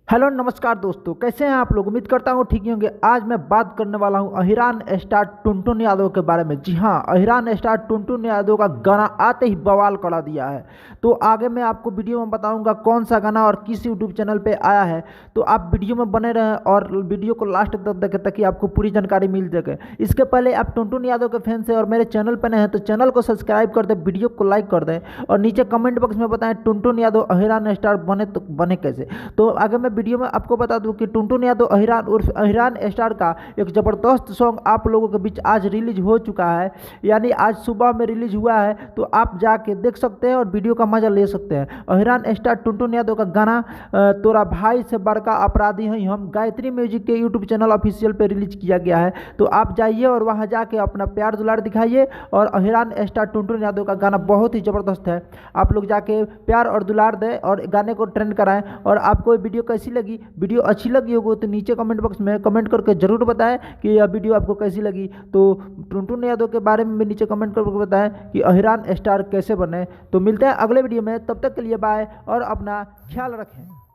Hello नमस्कार दोस्तों, कैसे हैं आप लोग। उम्मीद करता हूँ ठीक ही होंगे। आज मैं बात करने वाला हूँ अहिरान स्टार टुनटुन यादव के बारे में। जी हाँ, अहिरान स्टार टुनटुन यादव का गाना आते ही बवाल करा दिया है। तो आगे मैं आपको वीडियो में बताऊंगा कौन सा गाना और किस यूट्यूब चैनल पे आया है। तो आप वीडियो में बने रहें और वीडियो को लास्ट तक देखें ताकि आपको पूरी जानकारी मिल सके। इसके पहले आप टुनटुन यादव के फैंस हैं और मेरे चैनल पर नए हैं तो चैनल को सब्सक्राइब कर दें, वीडियो को लाइक कर दें और नीचे कमेंट बॉक्स में बताएं टुनटुन यादव अहिरान स्टार बने तो बने कैसे। तो आगे मैं वीडियो में आपको बता दूं कि टुनटुन यादव अहिरान उर्फ अहिरान स्टार का एक ज़बरदस्त सॉन्ग आप लोगों के बीच आज रिलीज हो चुका है, यानी आज सुबह में रिलीज हुआ है। तो आप जाके देख सकते हैं और वीडियो का मजा ले सकते हैं। अहिरान स्टार टुनटुन यादव का गाना तोरा भाई से बड़का अपराधी हैं हम गायत्री म्यूजिक के यूट्यूब चैनल ऑफिशियल पे रिलीज किया गया है। तो आप जाइए और वहाँ जाके अपना प्यार दुलार दिखाइए। और अहिरान स्टार टुनटुन यादव का गाना बहुत ही ज़बरदस्त है, आप लोग जाके प्यार और दुलार दें और गाने को ट्रेंड कराएं। और आपको ये वीडियो कैसी लगी, वीडियो अच्छी लगी होगी तो नीचे कमेंट बॉक्स में कमेंट करके जरूर बताएं कि यह वीडियो आपको कैसी लगी। तो टुनटुन यादव के बारे में भी नीचे कमेंट करके बताएं कि अहिरान स्टार कैसे बने। तो मिलते हैं अगले वीडियो में, तब तक के लिए बाय और अपना ख्याल रखें।